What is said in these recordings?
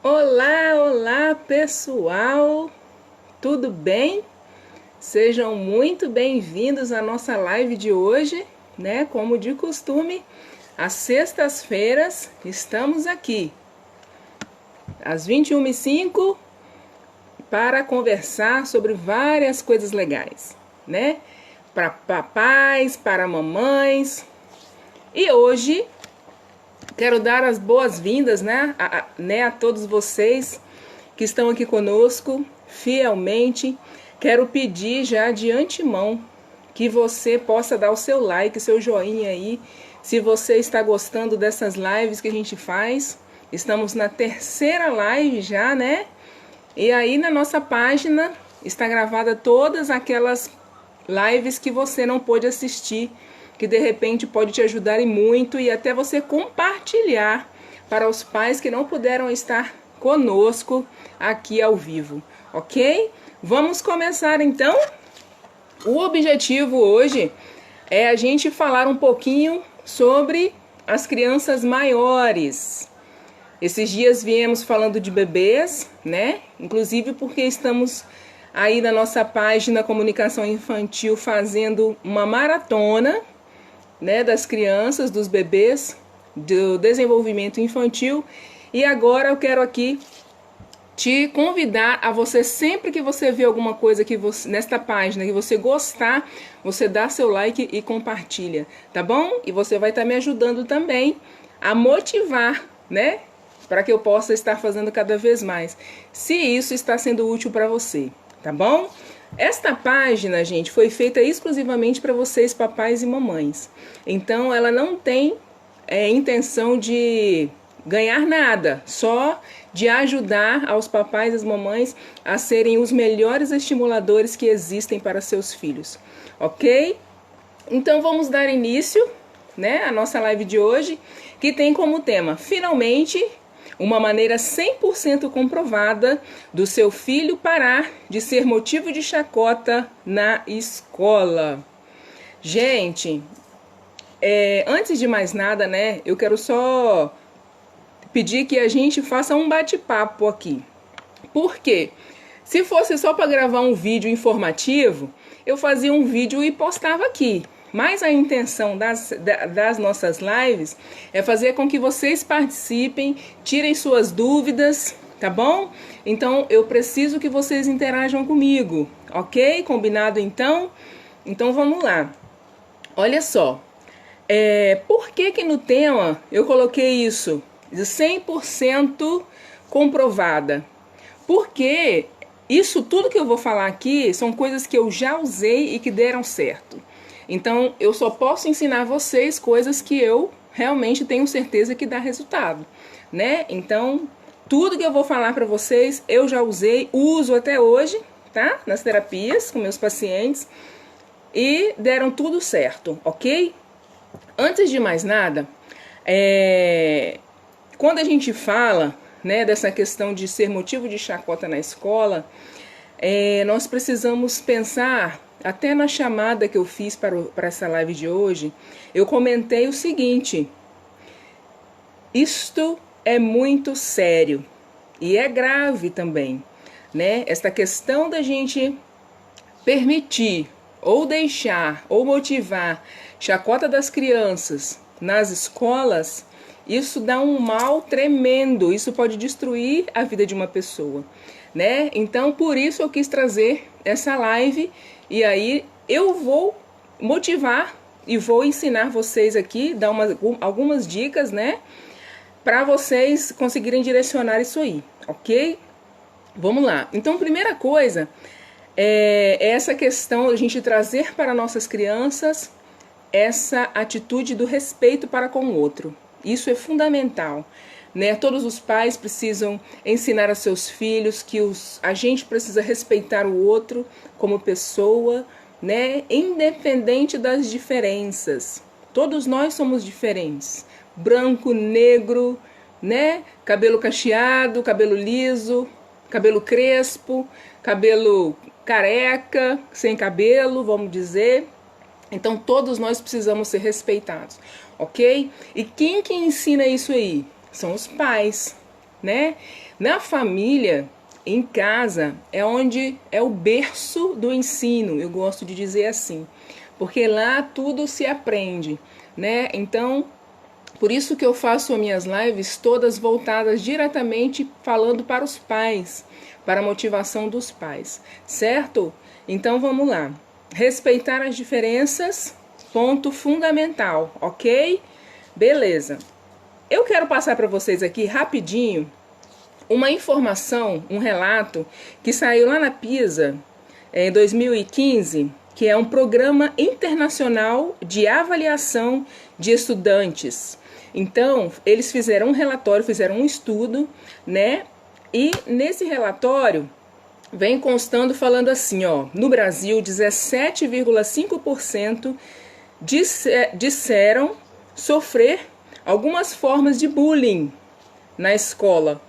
Olá, olá pessoal, tudo bem? Sejam muito bem-vindos à nossa live de hoje, né? Como de costume, às sextas-feiras estamos aqui, às 21h05, para conversar sobre várias coisas legais, né? Para papais, para mamães. E hoje quero dar as boas-vindas, né, a todos vocês que estão aqui conosco fielmente. Quero pedir já de antemão que você possa dar o seu like, seu joinha aí, se você está gostando dessas lives que a gente faz. Estamos na terceira live já, né? E aí na nossa página está gravada todas aquelas lives que você não pôde assistir, que de repente pode te ajudar muito, e até você compartilhar para os pais que não puderam estar conosco aqui ao vivo, ok? Vamos começar então. O objetivo hoje é a gente falar um pouquinho sobre as crianças maiores. Esses dias viemos falando de bebês, né? Inclusive porque estamos aí na nossa página Comunicação Infantil fazendo uma maratona, né, das crianças, dos bebês, do desenvolvimento infantil. E agora eu quero aqui te convidar a você, sempre que você vê alguma coisa que você, nesta página que você gostar, você dá seu like e compartilha, tá bom? E você vai estar me ajudando também a motivar, né, para que eu possa estar fazendo cada vez mais, se isso está sendo útil para você, tá bom? Esta página, gente, foi feita exclusivamente para vocês, papais e mamães. Então, ela não tem intenção de ganhar nada, só de ajudar aos papais e às mamães a serem os melhores estimuladores que existem para seus filhos, ok? Então, vamos dar início, né, à nossa live de hoje, que tem como tema, finalmente, uma maneira 100% comprovada do seu filho parar de ser motivo de chacota na escola. Gente, antes de mais nada, né, eu quero só pedir que a gente faça um bate-papo aqui. Por quê? Se fosse só para gravar um vídeo informativo, eu fazia um vídeo e postava aqui. Mas a intenção das nossas lives é fazer com que vocês participem, tirem suas dúvidas, tá bom? Então eu preciso que vocês interajam comigo, ok? Combinado então? Então vamos lá. Olha só, por que no tema eu coloquei isso? 100% comprovada. Porque isso tudo que eu vou falar aqui são coisas que eu já usei e que deram certo. Então, eu só posso ensinar vocês coisas que eu realmente tenho certeza que dá resultado, né? Então, tudo que eu vou falar para vocês, eu já usei, uso até hoje, tá? Nas terapias com meus pacientes e deram tudo certo, ok? Antes de mais nada, quando a gente fala, né, dessa questão de ser motivo de chacota na escola, nós precisamos pensar. Até na chamada que eu fiz para essa live de hoje, eu comentei o seguinte: isto é muito sério e é grave também, né? Esta questão da gente permitir ou deixar ou motivar chacota das crianças nas escolas, isso dá um mal tremendo, isso pode destruir a vida de uma pessoa, né? Então, por isso eu quis trazer essa live. E aí eu vou motivar e vou ensinar vocês aqui, dar algumas dicas, né? Para vocês conseguirem direcionar isso aí, ok? Vamos lá. Então, primeira coisa é essa questão de a gente trazer para nossas crianças essa atitude do respeito para com o outro. Isso é fundamental, né? Todos os pais precisam ensinar a seus filhos que a gente precisa respeitar o outro como pessoa, né? Independente das diferenças. Todos nós somos diferentes. Branco, negro, né? Cabelo cacheado, cabelo liso, cabelo crespo, cabelo careca, sem cabelo, vamos dizer. Então todos nós precisamos ser respeitados, ok? E quem que ensina isso aí? São os pais, né? Na família, em casa, é onde é o berço do ensino, eu gosto de dizer assim, porque lá tudo se aprende, né? Então, por isso que eu faço as minhas lives todas voltadas diretamente falando para os pais, para a motivação dos pais, certo? Então vamos lá. Respeitar as diferenças, ponto fundamental, ok? Beleza. Eu quero passar para vocês aqui rapidinho uma informação, um relato que saiu lá na PISA em 2015, que é um programa internacional de avaliação de estudantes. Então, eles fizeram um relatório, fizeram um estudo, né? E nesse relatório vem constando falando assim, ó, no Brasil 17,5% disseram sofrer algumas formas de bullying na escola.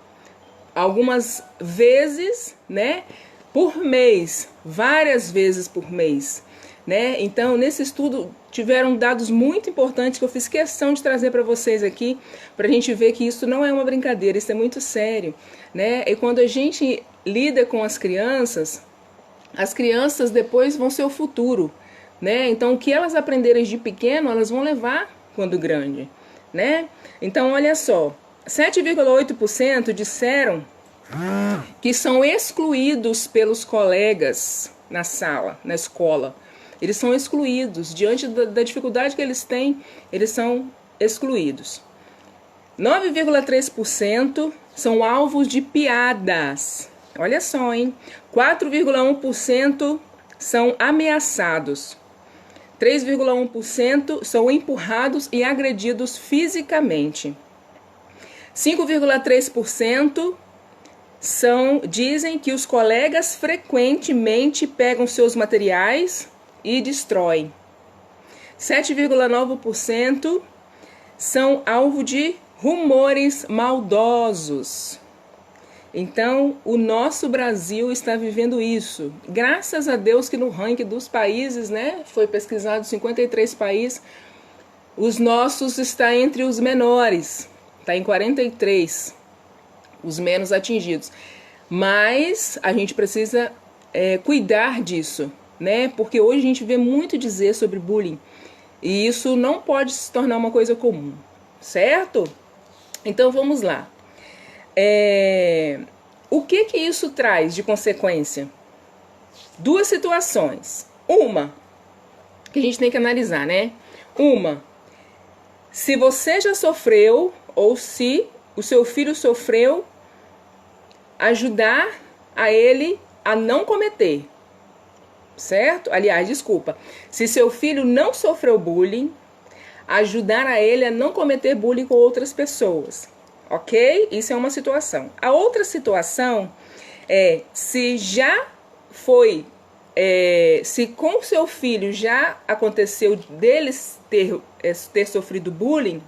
Algumas vezes, né, por mês, várias vezes por mês, né? Então, nesse estudo tiveram dados muito importantes que eu fiz questão de trazer para vocês aqui, para a gente ver que isso não é uma brincadeira, isso é muito sério, né? E quando a gente lida com as crianças depois vão ser o futuro, né? Então, o que elas aprenderem de pequeno, elas vão levar quando grande, né? Então, olha só, 7,8% disseram que são excluídos pelos colegas na sala, na escola. Eles são excluídos. Diante da dificuldade que eles têm, eles são excluídos. 9,3% são alvos de piadas. Olha só, hein? 4,1% são ameaçados. 3,1% são empurrados e agredidos fisicamente. 5,3% dizem que os colegas frequentemente pegam seus materiais e destroem. 7,9% são alvo de rumores maldosos. Então, o nosso Brasil está vivendo isso. Graças a Deus que no ranking dos países, né, foi pesquisado 53 países, os nossos está entre os menores, está em 43, os menos atingidos. Mas a gente precisa cuidar disso, né? Porque hoje a gente vê muito dizer sobre bullying e isso não pode se tornar uma coisa comum, certo? Então vamos lá. O que isso traz de consequência? Duas situações. Uma, que a gente tem que analisar, né? Uma, se você já sofreu ou se o seu filho sofreu, ajudar a ele a não cometer, certo? Aliás, desculpa, se seu filho não sofreu bullying, ajudar a ele a não cometer bullying com outras pessoas, ok? Isso é uma situação. A outra situação é se já foi, se com seu filho já aconteceu deles ter sofrido bullying,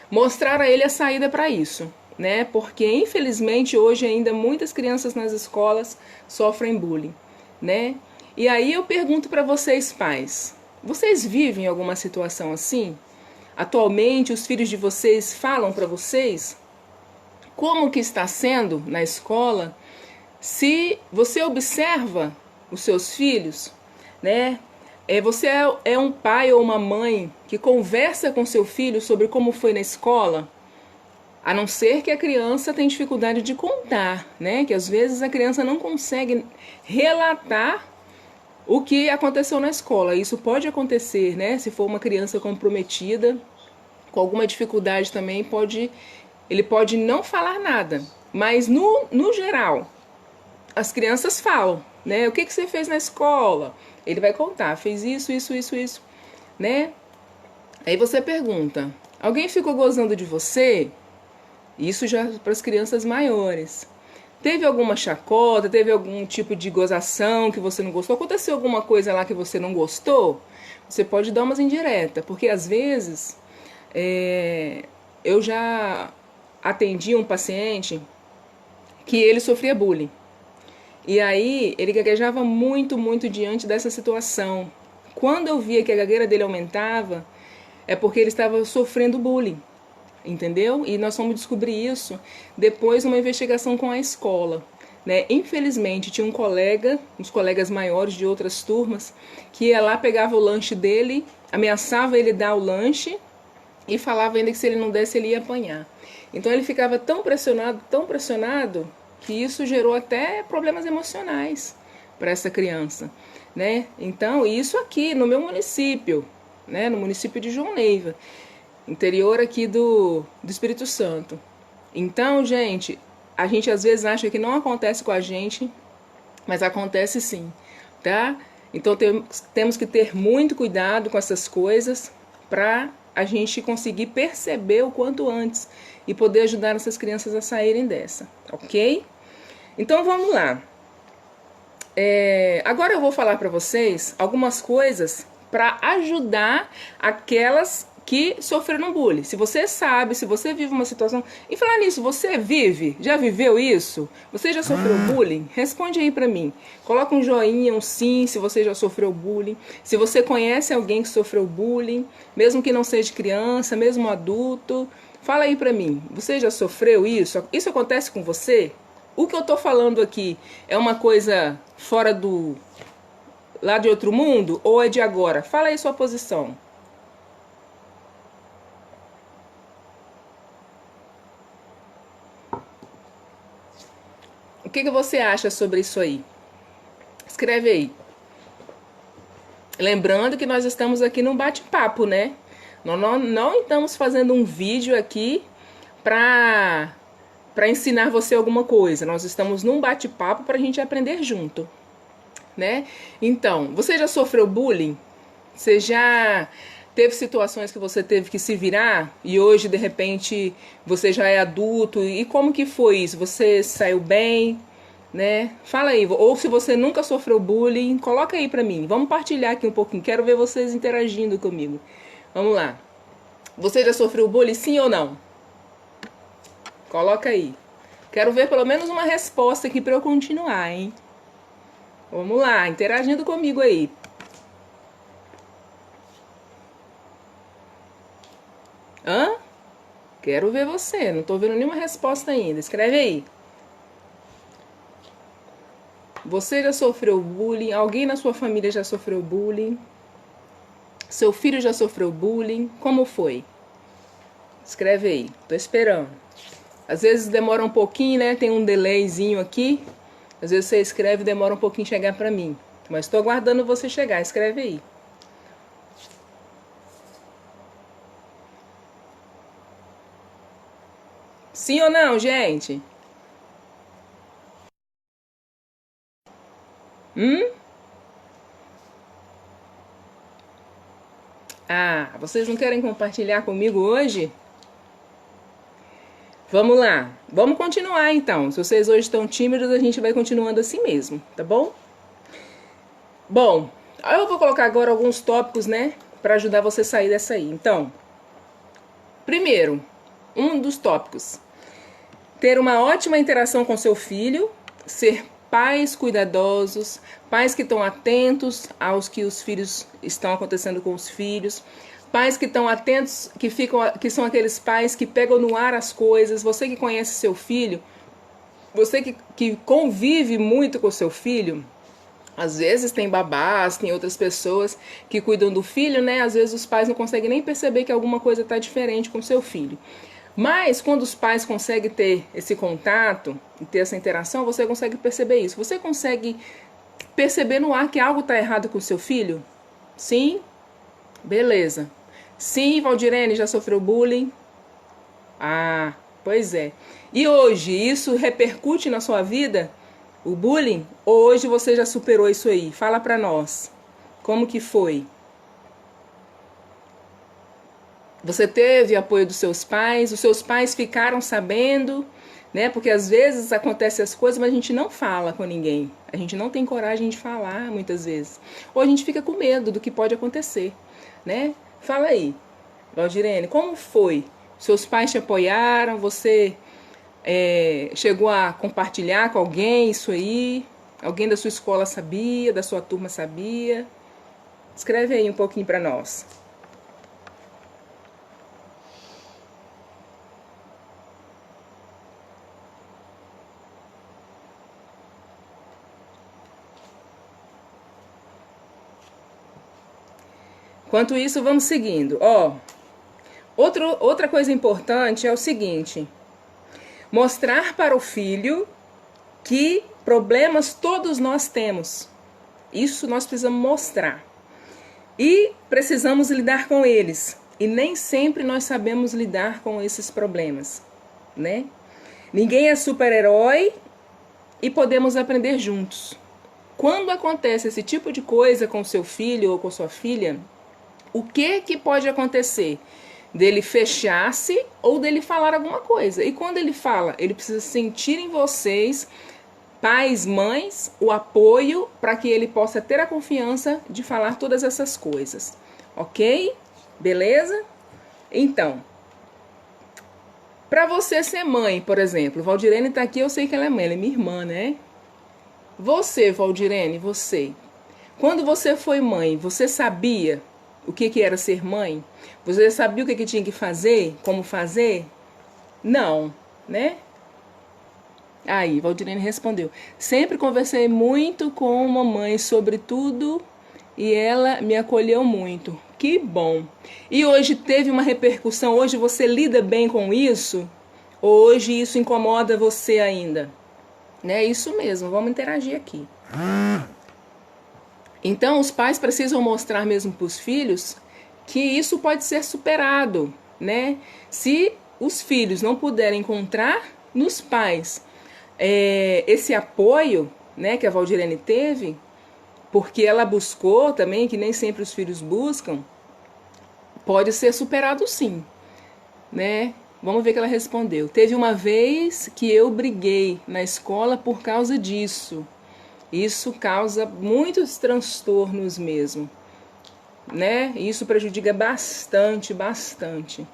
mostrar a ele a saída para isso, né? Porque infelizmente hoje ainda muitas crianças nas escolas sofrem bullying, né? E aí eu pergunto para vocês, pais, vocês vivem alguma situação assim? Atualmente os filhos de vocês falam para vocês como que está sendo na escola? Se você observa os seus filhos, né? Você é um pai ou uma mãe que conversa com seu filho sobre como foi na escola? A não ser que a criança tenha dificuldade de contar, né? Que às vezes a criança não consegue relatar o que aconteceu na escola. Isso pode acontecer, né? Se for uma criança comprometida, com alguma dificuldade também, ele pode não falar nada. Mas no geral, as crianças falam, né? O que você fez na escola? Ele vai contar, fez isso, né? Aí você pergunta, alguém ficou gozando de você? Isso já para as crianças maiores. Teve alguma chacota, teve algum tipo de gozação que você não gostou? Aconteceu alguma coisa lá que você não gostou? Você pode dar umas indiretas, porque às vezes eu já atendi um paciente que ele sofria bullying. E aí ele gaguejava muito diante dessa situação. Quando eu via que a gagueira dele aumentava, é porque ele estava sofrendo bullying. entendeu? E nós fomos descobrir isso depois numa investigação com a escola, né? Infelizmente tinha um colega, uns colegas maiores de outras turmas, que ia lá, pegava o lanche dele, ameaçava ele dar o lanche e falava ainda que se ele não desse ele ia apanhar. Então ele ficava tão pressionado, que isso gerou até problemas emocionais para essa criança, né? Então isso aqui no meu município, né? No município de João Neiva, interior aqui do Espírito Santo. Então, gente, a gente às vezes acha que não acontece com a gente, mas acontece sim, tá? Então temos que ter muito cuidado com essas coisas para a gente conseguir perceber o quanto antes e poder ajudar essas crianças a saírem dessa, ok? Então vamos lá. Agora eu vou falar para vocês algumas coisas para ajudar aquelas que sofreram bullying. Se você sabe, se você vive uma situação... E falar nisso, você vive? Já viveu isso? Você já sofreu bullying? Responde aí pra mim. Coloca um joinha, um sim, se você já sofreu bullying. Se você conhece alguém que sofreu bullying, mesmo que não seja criança, mesmo adulto, fala aí pra mim. Você já sofreu isso? Isso acontece com você? O que eu tô falando aqui é uma coisa fora do... lá de outro mundo? Ou é de agora? Fala aí sua posição. O que você acha sobre isso aí? Escreve aí. Lembrando que nós estamos aqui num bate-papo, né? Nós não estamos fazendo um vídeo aqui para ensinar você alguma coisa. Nós estamos num bate-papo para a gente aprender junto, né? Então, você já sofreu bullying? Você já teve situações que você teve que se virar e hoje, de repente, você já é adulto? E como que foi isso? Você saiu bem, né? Fala aí. Ou se você nunca sofreu bullying, coloca aí pra mim. Vamos partilhar aqui um pouquinho. Quero ver vocês interagindo comigo. Vamos lá. Você já sofreu bullying, sim ou não? Coloca aí. Quero ver pelo menos uma resposta aqui pra eu continuar, hein? Vamos lá, interagindo comigo aí. Hã? Quero ver você. Não tô vendo nenhuma resposta ainda. Escreve aí. Você já sofreu bullying? Alguém na sua família já sofreu bullying? Seu filho já sofreu bullying? Como foi? Escreve aí. Tô esperando. Às vezes demora um pouquinho, né? Tem um delayzinho aqui. Às vezes você escreve e demora um pouquinho chegar pra mim. Mas tô aguardando você chegar. Escreve aí. Sim ou não, gente? Ah, vocês não querem compartilhar comigo hoje? Vamos lá. Vamos continuar então. Se vocês hoje estão tímidos, a gente vai continuando assim mesmo, tá bom? Bom, eu vou colocar agora alguns tópicos, né, para ajudar você a sair dessa aí. Então, primeiro, um dos tópicos: ter uma ótima interação com seu filho, ser pais cuidadosos, pais que estão atentos aos que os filhos estão acontecendo com os filhos, pais que estão atentos, que são aqueles pais que pegam no ar as coisas. Você que conhece seu filho, você que convive muito com seu filho, às vezes tem babás, tem outras pessoas que cuidam do filho, né? Às vezes os pais não conseguem nem perceber que alguma coisa está diferente com seu filho. Mas quando os pais conseguem ter esse contato e ter essa interação, você consegue perceber isso. Você consegue perceber no ar que algo está errado com o seu filho? Sim? Beleza. Sim, Valdirene já sofreu bullying? Ah, pois é. E hoje isso repercute na sua vida? O bullying? Ou hoje você já superou isso aí? Fala pra nós. Como que foi? Você teve apoio dos seus pais? Os seus pais ficaram sabendo, né? Porque às vezes acontecem as coisas, mas a gente não fala com ninguém. A gente não tem coragem de falar muitas vezes. Ou a gente fica com medo do que pode acontecer, né? Fala aí, Valdirene, como foi? Seus pais te apoiaram? Você chegou a compartilhar com alguém isso aí? Alguém da sua escola sabia? Da sua turma sabia? Escreve aí um pouquinho para nós. Enquanto isso, vamos seguindo. Ó, outra coisa importante é o seguinte: mostrar para o filho que problemas todos nós temos. Isso nós precisamos mostrar. E precisamos lidar com eles. E nem sempre nós sabemos lidar com esses problemas, né? Ninguém é super-herói e podemos aprender juntos. Quando acontece esse tipo de coisa com seu filho ou com sua filha, o que pode acontecer? Dele fechar-se ou dele falar alguma coisa. E quando ele fala, ele precisa sentir em vocês, pais, mães, o apoio para que ele possa ter a confiança de falar todas essas coisas. Ok? Beleza? Então, para você ser mãe, por exemplo, Valdirene tá aqui, eu sei que ela é mãe, ela é minha irmã, né? Você, Valdirene, você, quando você foi mãe, você sabia o que era ser mãe? Você sabia o que tinha que fazer? Como fazer? Não, né? Aí, Valdirene respondeu: sempre conversei muito com mamãe sobre tudo e ela me acolheu muito. Que bom! E hoje teve uma repercussão? Hoje você lida bem com isso? Ou hoje isso incomoda você ainda? Né? Isso mesmo, vamos interagir aqui. Então, os pais precisam mostrar mesmo para os filhos que isso pode ser superado, né? Se os filhos não puderem encontrar nos pais esse apoio, né, que a Valdirene teve, porque ela buscou também, que nem sempre os filhos buscam, pode ser superado sim, né? Vamos ver o que ela respondeu. Teve uma vez que eu briguei na escola por causa disso. Isso causa muitos transtornos mesmo, né? Isso prejudica bastante, bastante.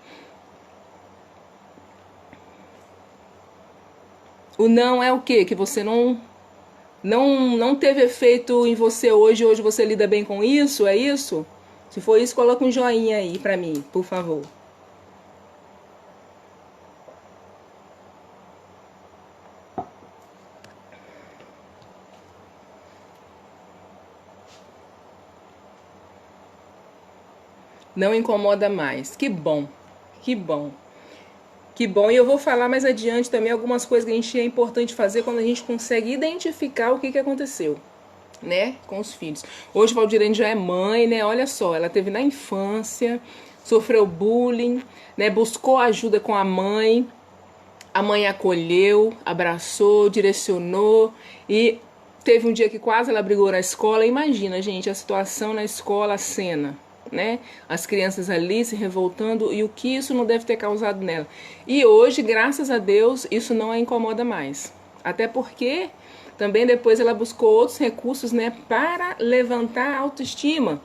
O não é o quê? Que você não teve efeito em você hoje você lida bem com isso, é isso? Se for isso, coloca um joinha aí pra mim, por favor. Não incomoda mais. Que bom, que bom. Que bom, e eu vou falar mais adiante também algumas coisas que a gente é importante fazer quando a gente consegue identificar o que aconteceu, né, com os filhos. Hoje Valdirene já é mãe, né, olha só, ela teve na infância, sofreu bullying, né, buscou ajuda com a mãe acolheu, abraçou, direcionou e teve um dia que quase ela brigou na escola. Imagina, gente, a situação na escola, a cena, né? As crianças ali se revoltando e o que isso não deve ter causado nela. E hoje, graças a Deus, isso não a incomoda mais. Até porque também depois ela buscou outros recursos, né, para levantar a autoestima,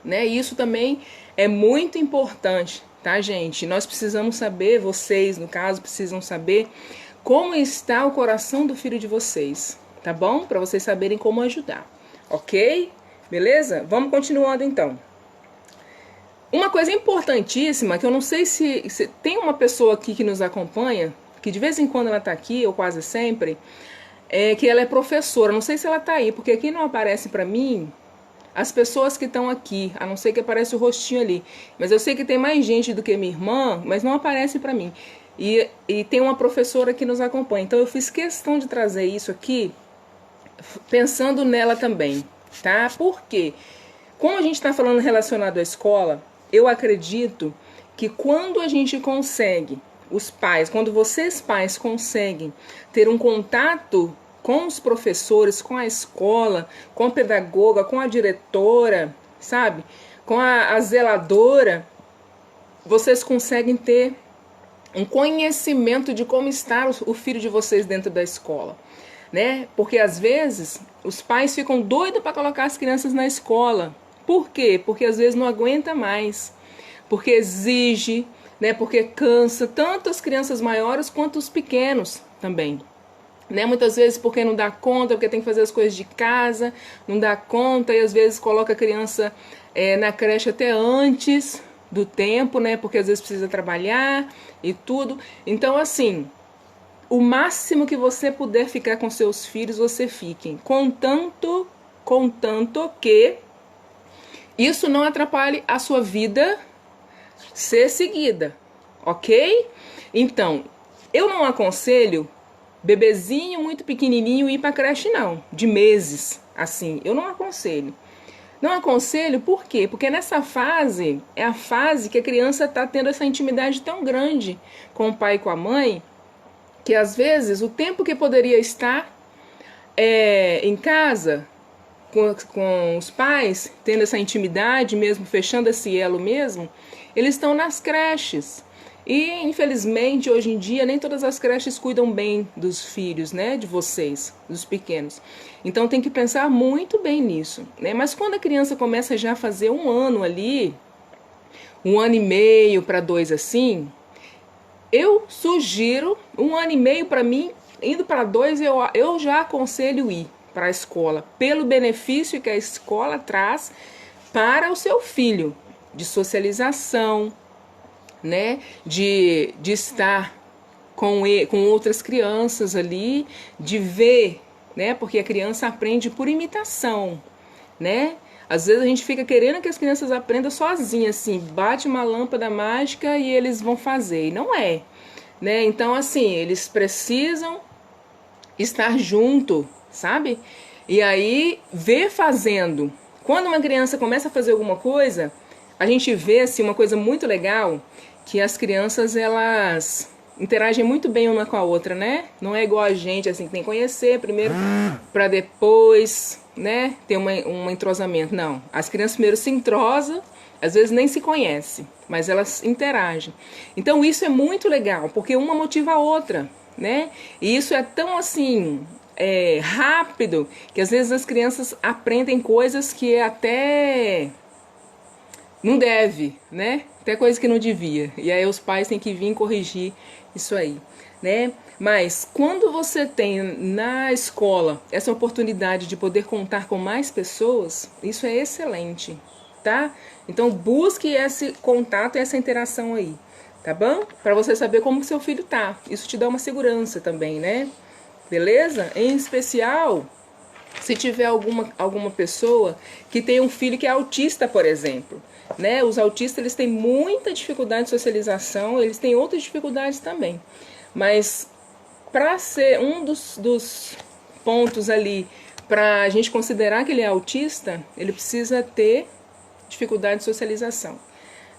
né? E isso também é muito importante, tá, gente? Nós precisamos saber, vocês, no caso, precisam saber como está o coração do filho de vocês, tá bom? Para vocês saberem como ajudar, ok? Beleza? Vamos continuando então. Uma coisa importantíssima, que eu não sei se tem uma pessoa aqui que nos acompanha, que de vez em quando ela tá aqui, ou quase sempre, é que ela é professora. Não sei se ela tá aí, porque aqui não aparece pra mim as pessoas que estão aqui, a não ser que aparece o rostinho ali. Mas eu sei que tem mais gente do que minha irmã, mas não aparece pra mim. E tem uma professora que nos acompanha. Então eu fiz questão de trazer isso aqui, pensando nela também, tá? Por quê? Como a gente está falando relacionado à escola, eu acredito que quando a gente consegue, os pais, quando vocês pais conseguem ter um contato com os professores, com a escola, com a pedagoga, com a diretora, sabe? Com a zeladora, vocês conseguem ter um conhecimento de como está o filho de vocês dentro da escola, né? Porque às vezes os pais ficam doidos para colocar as crianças na escola. Por quê? Porque às vezes não aguenta mais, porque exige, né? Porque cansa tanto as crianças maiores quanto os pequenos também. Né? Muitas vezes porque não dá conta, porque tem que fazer as coisas de casa, não dá conta, e às vezes coloca a criança na creche até antes do tempo, né? Porque às vezes precisa trabalhar e tudo. Então, assim, o máximo que você puder ficar com seus filhos, você fiquem. Contanto que isso não atrapalhe a sua vida ser seguida, ok? Então, eu não aconselho bebezinho muito pequenininho ir para creche não, de meses, assim, eu não aconselho. Não aconselho por quê? Porque nessa fase é a fase que a criança está tendo essa intimidade tão grande com o pai e com a mãe, que às vezes o tempo que poderia estar em casa com os pais, tendo essa intimidade mesmo, fechando esse elo mesmo, eles estão nas creches. E infelizmente hoje em dia nem todas as creches cuidam bem dos filhos, né, de vocês, dos pequenos. Então tem que pensar muito bem nisso, né? Mas quando a criança começa já a fazer um ano ali, 1 ano e meio para 2 assim, eu sugiro 1 ano e meio para mim, indo para 2 eu já aconselho ir para a escola, pelo benefício que a escola traz para o seu filho, de socialização, né, de estar com outras crianças ali, de ver, né, porque a criança aprende por imitação, né? Às vezes a gente fica querendo que as crianças aprendam sozinhas, assim, bate uma lâmpada mágica e eles vão fazer, e não é, né? Então, assim, eles precisam estar junto, sabe? E aí, ver fazendo. Quando uma criança começa a fazer alguma coisa, a gente vê, assim, uma coisa muito legal, que as crianças, elas interagem muito bem uma com a outra, né? Não é igual a gente, assim, que tem que conhecer primeiro para depois, né, ter um entrosamento. Não, as crianças primeiro se entrosam, às vezes nem se conhecem, mas elas interagem. Então isso é muito legal, porque uma motiva a outra, né? E isso é tão, assim, rápido, que às vezes as crianças aprendem coisas que até não deve, né? Até coisa que não devia. E aí os pais têm que vir corrigir isso aí, né? Mas quando você tem na escola essa oportunidade de poder contar com mais pessoas, isso é excelente, tá? Então busque esse contato e essa interação aí, tá bom? Para você saber como que seu filho tá. Isso te dá uma segurança também, né? Beleza? Em especial, se tiver alguma pessoa que tem um filho que é autista, por exemplo, né? Os autistas, eles têm muita dificuldade de socialização, eles têm outras dificuldades também. Mas para ser um dos pontos ali para a gente considerar que ele é autista, ele precisa ter dificuldade de socialização,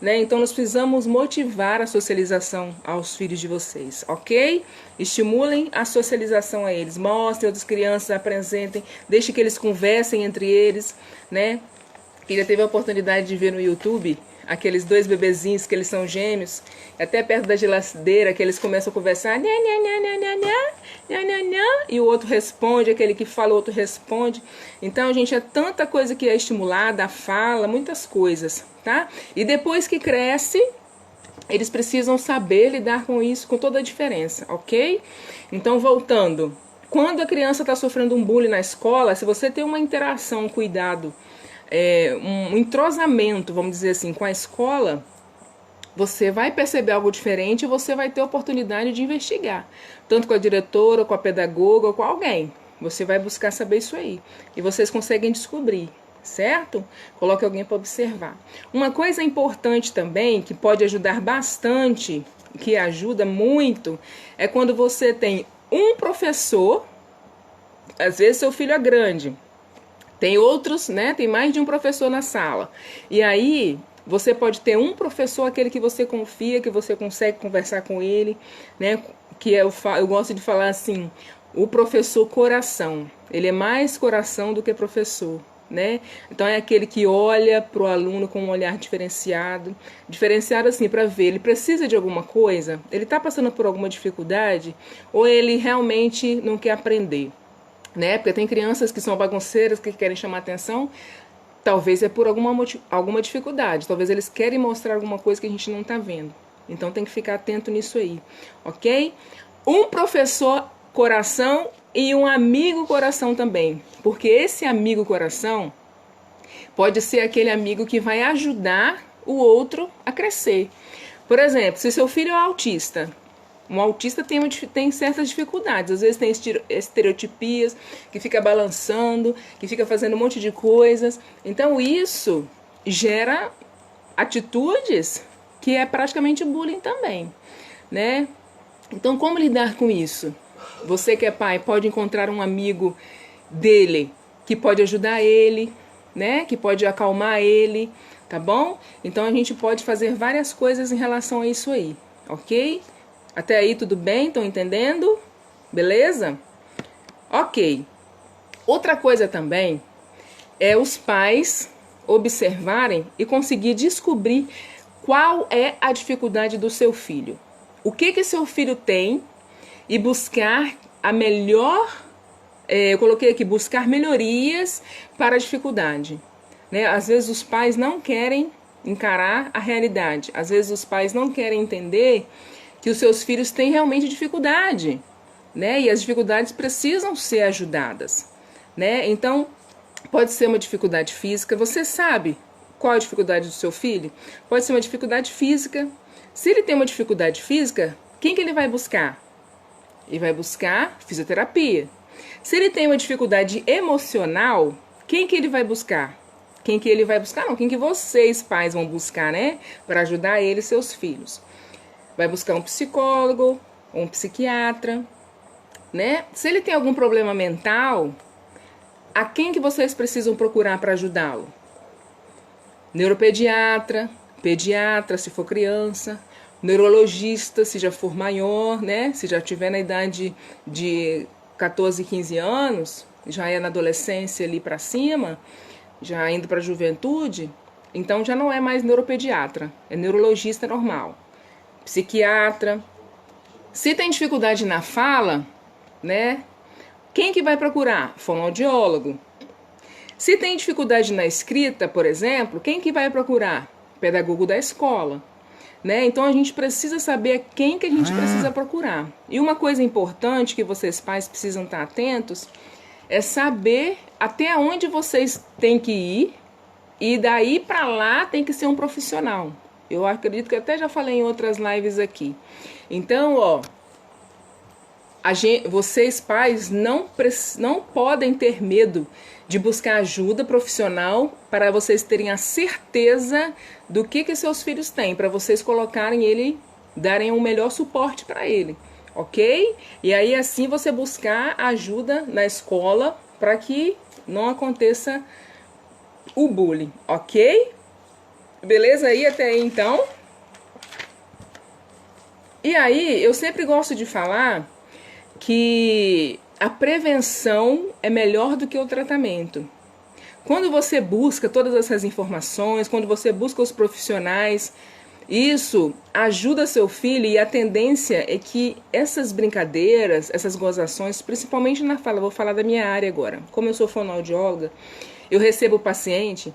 né? Então nós precisamos motivar a socialização aos filhos de vocês, ok? Estimulem a socialização a eles, mostrem outras crianças, apresentem, deixem que eles conversem entre eles, né? Ele teve a oportunidade de ver no YouTube aqueles 2 bebezinhos que eles são gêmeos, até perto da geladeira, que eles começam a conversar, nha, nha, nha, nha, nha, nha, nha, nha, e o outro responde, aquele que fala, o outro responde. Então, gente, é tanta coisa que é estimulada, a fala, muitas coisas, tá? E depois que cresce, eles precisam saber lidar com isso, com toda a diferença, ok? Então, voltando, quando a criança está sofrendo um bullying na escola, se você tem uma interação, um cuidado, um entrosamento, vamos dizer assim, com a escola, você vai perceber algo diferente e você vai ter oportunidade de investigar, tanto com a diretora, com a pedagoga, ou com alguém. Você vai buscar saber isso aí e vocês conseguem descobrir, certo? Coloque alguém para observar. Uma coisa importante também, que pode ajudar bastante, que ajuda muito, é quando você tem um professor, às vezes seu filho é grande, tem outros, né? Tem mais de um professor na sala. E aí, você pode ter um professor, aquele que você confia, que você consegue conversar com ele, né? Que eu gosto de falar assim, o professor coração. Ele é mais coração do que professor, né? Então é aquele que olha para o aluno com um olhar diferenciado. Diferenciado assim, para ver, ele precisa de alguma coisa? Ele está passando por alguma dificuldade? Ou ele realmente não quer aprender? Né? Porque tem crianças que são bagunceiras, que querem chamar atenção, talvez é por alguma dificuldade, talvez eles querem mostrar alguma coisa que a gente não está vendo. Então tem que ficar atento nisso aí, ok? Um professor coração e um amigo coração também, porque esse amigo coração pode ser aquele amigo que vai ajudar o outro a crescer. Por exemplo, se seu filho é autista, um autista tem certas dificuldades, às vezes tem estereotipias, que fica balançando, que fica fazendo um monte de coisas. Então isso gera atitudes que é praticamente bullying também, né? Então, como lidar com isso? Você que é pai pode encontrar um amigo dele que pode ajudar ele, né? Que pode acalmar ele, tá bom? Então a gente pode fazer várias coisas em relação a isso aí, ok? Até aí tudo bem? Estão entendendo? Beleza? Ok. Outra coisa também é os pais observarem e conseguir descobrir qual é a dificuldade do seu filho. O que seu filho tem e buscar a melhor, eu coloquei aqui, buscar melhorias para a dificuldade. Né? Às vezes os pais não querem encarar a realidade. Às vezes os pais não querem entender que os seus filhos têm realmente dificuldade, né? E as dificuldades precisam ser ajudadas, né? Então, pode ser uma dificuldade física. Você sabe qual é a dificuldade do seu filho? Pode ser uma dificuldade física. Se ele tem uma dificuldade física, quem que ele vai buscar? Ele vai buscar fisioterapia. Se ele tem uma dificuldade emocional, quem que ele vai buscar? Quem que ele vai buscar? Não, quem que vocês, pais, vão buscar, né? Para ajudar ele e seus filhos. Vai buscar um psicólogo, um psiquiatra, né? Se ele tem algum problema mental, a quem que vocês precisam procurar para ajudá-lo? Neuropediatra, pediatra, se for criança, neurologista, se já for maior, né? Se já tiver na idade de 14, 15 anos, já é na adolescência ali para cima, já indo para a juventude, então já não é mais neuropediatra, é neurologista normal. Psiquiatra. Se tem dificuldade na fala, né? Quem que vai procurar? Fonoaudiólogo. Se tem dificuldade na escrita, por exemplo, quem que vai procurar? Pedagogo da escola. Né? Então a gente precisa saber quem que a gente precisa procurar. E uma coisa importante que vocês pais precisam estar atentos é saber até onde vocês têm que ir e daí para lá tem que ser um profissional. Eu acredito que até já falei em outras lives aqui. Então, ó, vocês pais não podem ter medo de buscar ajuda profissional para vocês terem a certeza do que seus filhos têm, para vocês colocarem ele, darem um melhor suporte para ele, ok? E aí assim você buscar ajuda na escola para que não aconteça o bullying, ok? Beleza aí até aí então? E aí eu sempre gosto de falar que a prevenção é melhor do que o tratamento. Quando você busca todas essas informações, quando você busca os profissionais, isso ajuda seu filho e a tendência é que essas brincadeiras, essas gozações, principalmente na fala, vou falar da minha área agora. Como eu sou fonoaudióloga, eu recebo paciente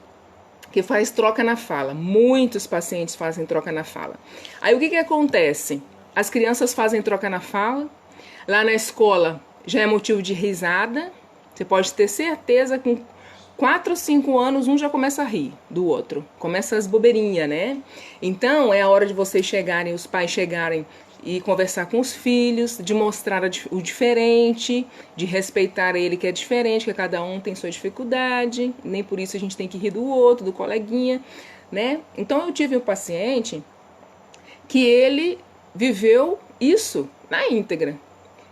que faz troca na fala. Muitos pacientes fazem troca na fala. Aí o que acontece? As crianças fazem troca na fala, lá na escola já é motivo de risada. Você pode ter certeza que com 4 ou 5 anos um já começa a rir do outro. Começa as bobeirinhas, né? Então é a hora de vocês chegarem, os pais chegarem e conversar com os filhos, de mostrar o diferente, de respeitar ele que é diferente, que cada um tem sua dificuldade, nem por isso a gente tem que rir do outro, do coleguinha, né? Então eu tive um paciente que ele viveu isso na íntegra.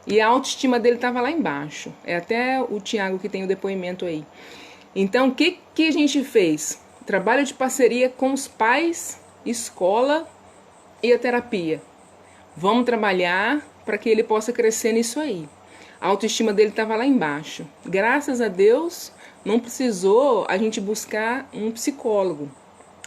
E a autoestima dele estava lá embaixo. É até o Tiago que tem o depoimento aí. Então, o que a gente fez? Trabalho de parceria com os pais, escola e a terapia. Vamos trabalhar para que ele possa crescer nisso aí. A autoestima dele estava lá embaixo. Graças a Deus, não precisou a gente buscar um psicólogo,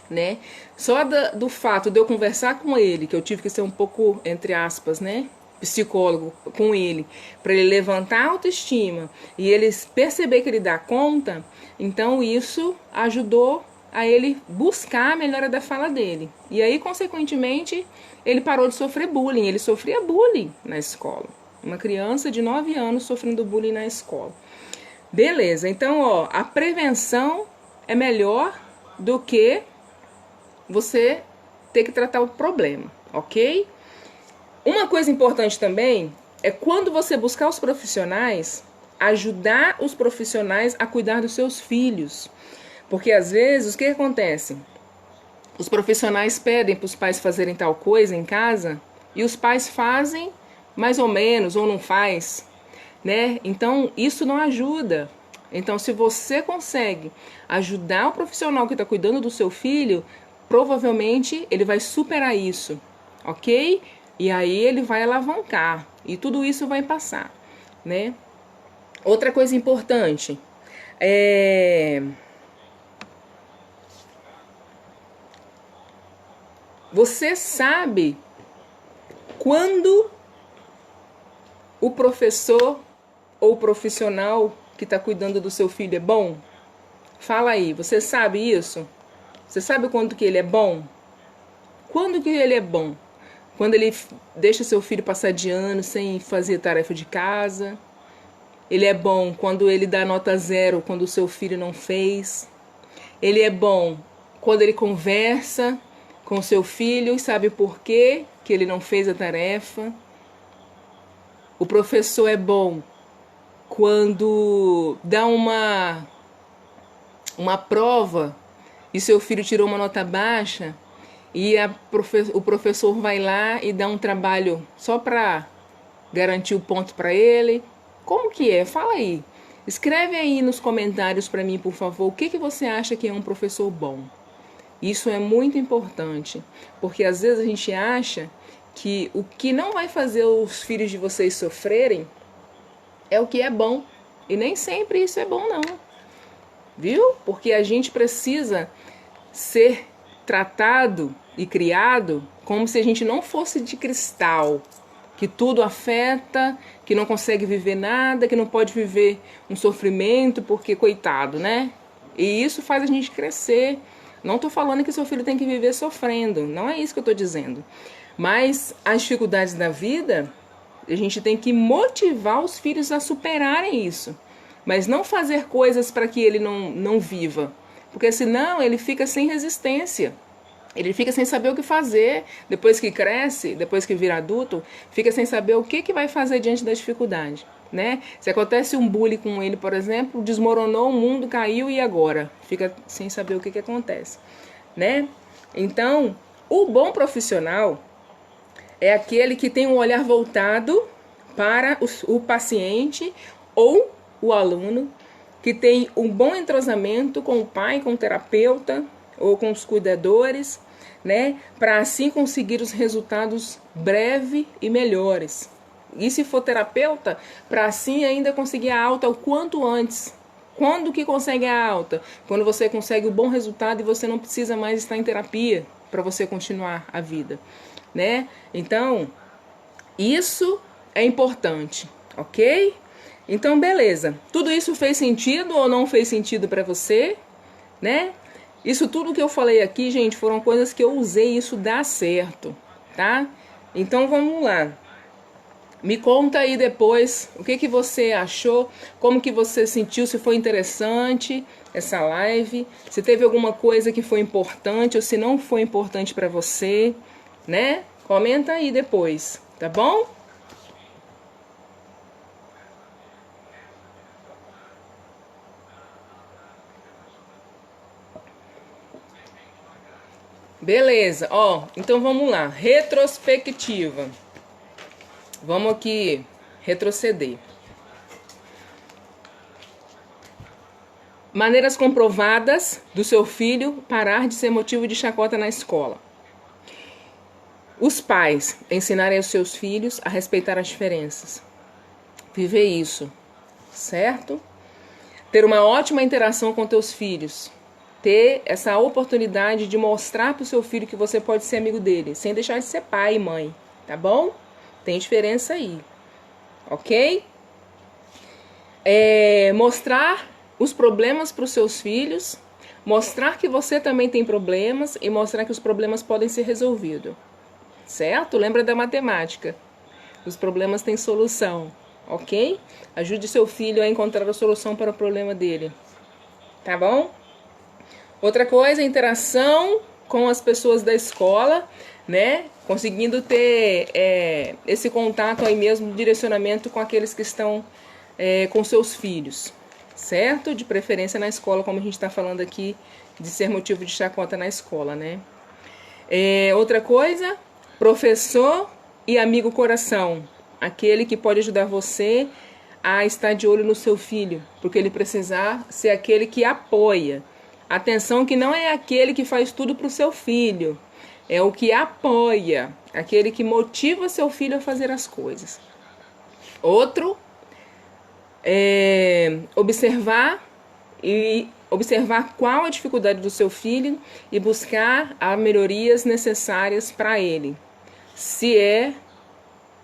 né? Só do fato de eu conversar com ele, que eu tive que ser um pouco, entre aspas, né? Psicólogo com ele, para ele levantar a autoestima e ele perceber que ele dá conta, então isso ajudou a ele buscar a melhora da fala dele. E aí, consequentemente, ele parou de sofrer bullying. Ele sofria bullying na escola. Uma criança de 9 anos sofrendo bullying na escola. Beleza, então, ó, a prevenção é melhor do que você ter que tratar o problema, ok? Uma coisa importante também é quando você buscar os profissionais, ajudar os profissionais a cuidar dos seus filhos. Porque às vezes, o que acontece? Os profissionais pedem para os pais fazerem tal coisa em casa e os pais fazem mais ou menos ou não faz, né? Então isso não ajuda. Então, se você consegue ajudar o profissional que está cuidando do seu filho, provavelmente ele vai superar isso, ok? E aí ele vai alavancar e tudo isso vai passar, né? Outra coisa importante é você sabe quando o professor ou o profissional que está cuidando do seu filho é bom? Fala aí, você sabe isso? Você sabe quando que ele é bom? Quando que ele é bom? Quando ele deixa seu filho passar de ano sem fazer tarefa de casa? Ele é bom quando ele dá nota 0 quando o seu filho não fez? Ele é bom quando ele conversa com seu filho e sabe por quê que ele não fez a tarefa? O professor é bom quando dá uma prova e seu filho tirou uma nota baixa e o professor vai lá e dá um trabalho só para garantir o ponto para ele. Como que é? Fala aí. Escreve aí nos comentários para mim, por favor, o que você acha que é um professor bom. Isso é muito importante, porque às vezes a gente acha que o que não vai fazer os filhos de vocês sofrerem é o que é bom. E nem sempre isso é bom, não. Viu? Porque a gente precisa ser tratado e criado como se a gente não fosse de cristal, que tudo afeta, que não consegue viver nada, que não pode viver um sofrimento, porque coitado, né? E isso faz a gente crescer. Não estou falando que seu filho tem que viver sofrendo, não é isso que eu estou dizendo. Mas as dificuldades da vida, a gente tem que motivar os filhos a superarem isso. Mas não fazer coisas para que ele não viva. Porque senão ele fica sem resistência. Ele fica sem saber o que fazer. Depois que cresce, depois que vira adulto, fica sem saber o que vai fazer diante da dificuldade. Né? Se acontece um bullying com ele, por exemplo, desmoronou o mundo, caiu e agora? Fica sem saber o que acontece. Né? Então, o bom profissional é aquele que tem um olhar voltado para o paciente ou o aluno, que tem um bom entrosamento com o pai, com o terapeuta ou com os cuidadores, né, para assim conseguir os resultados breves e melhores. E se for terapeuta, para assim ainda conseguir a alta o quanto antes. Quando que consegue a alta? Quando você consegue o bom resultado e você não precisa mais estar em terapia para você continuar a vida, né? Então, isso é importante, ok? Então, beleza. Tudo isso fez sentido ou não fez sentido para você, né? Isso tudo que eu falei aqui, gente, foram coisas que eu usei e isso dá certo, tá? Então, vamos lá. Me conta aí depois o que você achou, como que você sentiu, se foi interessante essa live, se teve alguma coisa que foi importante ou se não foi importante para você, né? Comenta aí depois, tá bom? Beleza, ó, então vamos lá, retrospectiva. Vamos aqui retroceder. Maneiras comprovadas do seu filho parar de ser motivo de chacota na escola. Os pais ensinarem aos seus filhos a respeitar as diferenças. Viver isso, certo? Ter uma ótima interação com teus filhos. Ter essa oportunidade de mostrar para o seu filho que você pode ser amigo dele, sem deixar de ser pai e mãe, tá bom? Tem diferença aí, ok? Mostrar os problemas para os seus filhos, mostrar que você também tem problemas e mostrar que os problemas podem ser resolvidos, certo? Lembra da matemática, os problemas têm solução, ok? Ajude seu filho a encontrar a solução para o problema dele, tá bom? Outra coisa, interação com as pessoas da escola, né? Conseguindo ter esse contato aí mesmo, direcionamento com aqueles que estão com seus filhos, certo? De preferência na escola, como a gente está falando aqui, de ser motivo de chacota na escola, né? Outra coisa, professor e amigo coração, aquele que pode ajudar você a estar de olho no seu filho, porque ele precisar ser aquele que apoia. Atenção que não é aquele que faz tudo para o seu filho, é o que apoia, aquele que motiva seu filho a fazer as coisas. Outro, observar qual a dificuldade do seu filho e buscar as melhorias necessárias para ele. Se é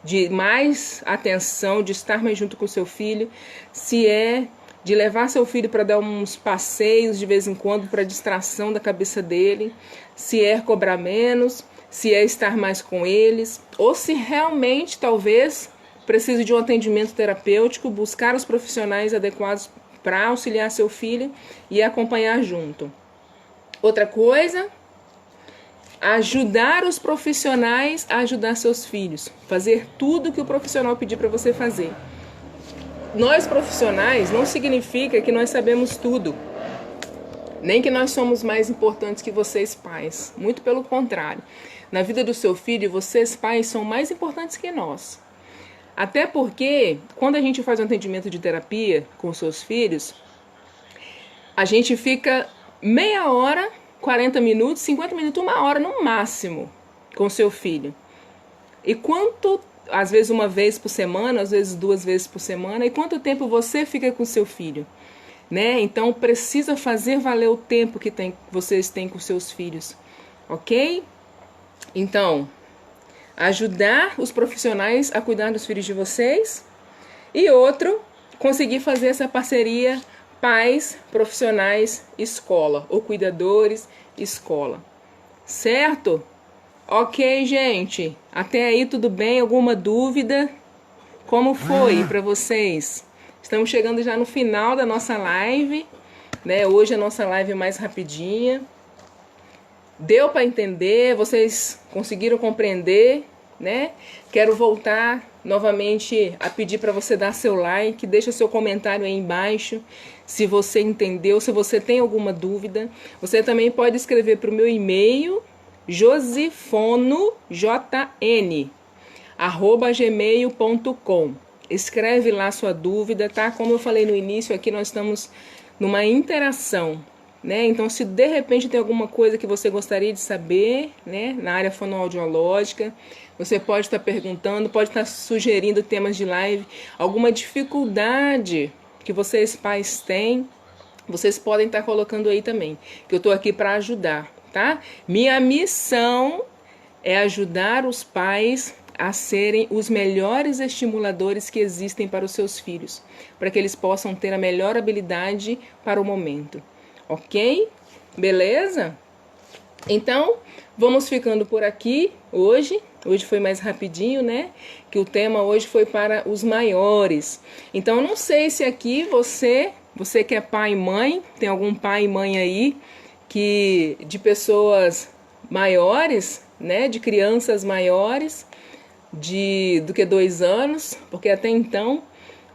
de mais atenção, de estar mais junto com o seu filho, se é de levar seu filho para dar uns passeios de vez em quando para distração da cabeça dele, se é cobrar menos, se é estar mais com eles, ou se realmente talvez precise de um atendimento terapêutico, buscar os profissionais adequados para auxiliar seu filho e acompanhar junto. Outra coisa, ajudar os profissionais a ajudar seus filhos. Fazer tudo que o profissional pedir para você fazer. Nós profissionais não significa que nós sabemos tudo. Nem que nós somos mais importantes que vocês pais. Muito pelo contrário. Na vida do seu filho, vocês pais são mais importantes que nós. Até porque, quando a gente faz um atendimento de terapia com seus filhos, a gente fica meia hora, 40 minutos, 50 minutos, uma hora no máximo com seu filho. E quanto, às vezes uma vez por semana, às vezes 2 vezes por semana, e quanto tempo você fica com seu filho? Né? Então precisa fazer valer o tempo que vocês têm com seus filhos, ok? Então, ajudar os profissionais a cuidar dos filhos de vocês. E outro, conseguir fazer essa parceria pais, profissionais, escola, ou cuidadores, escola. Certo? Ok, gente. Até aí tudo bem? Alguma dúvida? Como foi para vocês? Estamos chegando já no final da nossa live, né? Hoje a nossa live é mais rapidinha. Deu para entender? Vocês conseguiram compreender, né? Quero voltar novamente a pedir para você dar seu like, deixa seu comentário aí embaixo, se você entendeu, se você tem alguma dúvida. Você também pode escrever para o meu e-mail, josifonojn@gmail.com. Escreve lá sua dúvida, tá? Como eu falei no início, aqui nós estamos numa interação, né? Então, se de repente tem alguma coisa que você gostaria de saber, né, na área fonoaudiológica, você pode estar perguntando, pode estar sugerindo temas de live, alguma dificuldade que vocês pais têm, vocês podem estar colocando aí também, que eu estou aqui para ajudar, tá? Minha missão é ajudar os pais a serem os melhores estimuladores que existem para os seus filhos, para que eles possam ter a melhor habilidade para o momento. Ok? Beleza? Então, vamos ficando por aqui hoje. Hoje foi mais rapidinho, né? Que o tema hoje foi para os maiores. Então, eu não sei se aqui você que é pai e mãe, tem algum pai e mãe aí de pessoas maiores, né? De crianças maiores do que 2 anos, porque até então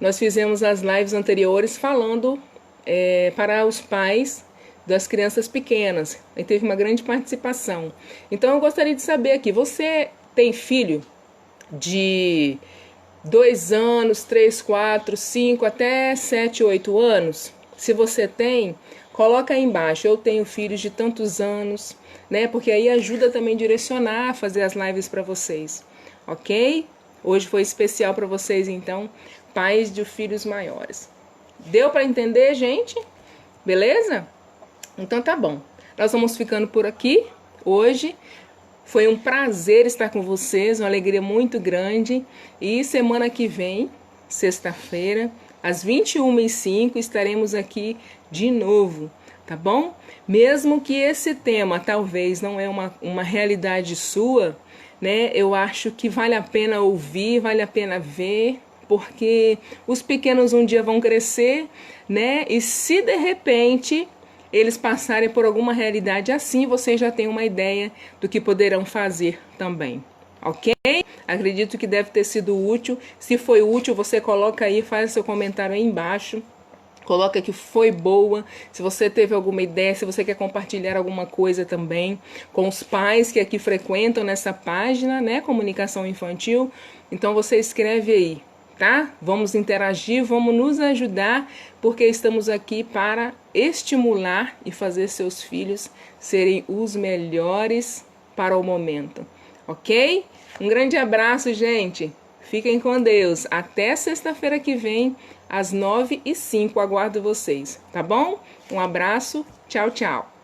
nós fizemos as lives anteriores falando para os pais das crianças pequenas, e teve uma grande participação. Então eu gostaria de saber aqui, você tem filho de 2 anos, 3, 4, 5, até 7, 8 anos? Se você tem, coloca aí embaixo, eu tenho filhos de tantos anos, né? Porque aí ajuda também a direcionar, a fazer as lives para vocês, ok? Hoje foi especial para vocês, então, pais de filhos maiores. Deu para entender, gente? Beleza? Então tá bom. Nós vamos ficando por aqui hoje. Foi um prazer estar com vocês, uma alegria muito grande. E semana que vem, sexta-feira, às 21h05, estaremos aqui de novo, tá bom? Mesmo que esse tema talvez não é uma realidade sua, né? Eu acho que vale a pena ouvir, vale a pena ver, porque os pequenos um dia vão crescer, né? E se de repente eles passarem por alguma realidade assim, vocês já têm uma ideia do que poderão fazer também, ok? Acredito que deve ter sido útil. Se foi útil, você coloca aí, faz seu comentário aí embaixo, Coloca que foi boa, se você teve alguma ideia, se você quer compartilhar alguma coisa também com os pais que aqui frequentam nessa página, né, Comunicação Infantil. Então você escreve aí, tá? Vamos interagir, vamos nos ajudar, porque estamos aqui para estimular e fazer seus filhos serem os melhores para o momento, ok? Um grande abraço, gente! Fiquem com Deus. Até sexta-feira que vem, às 9h05. Aguardo vocês, tá bom? Um abraço. Tchau, tchau.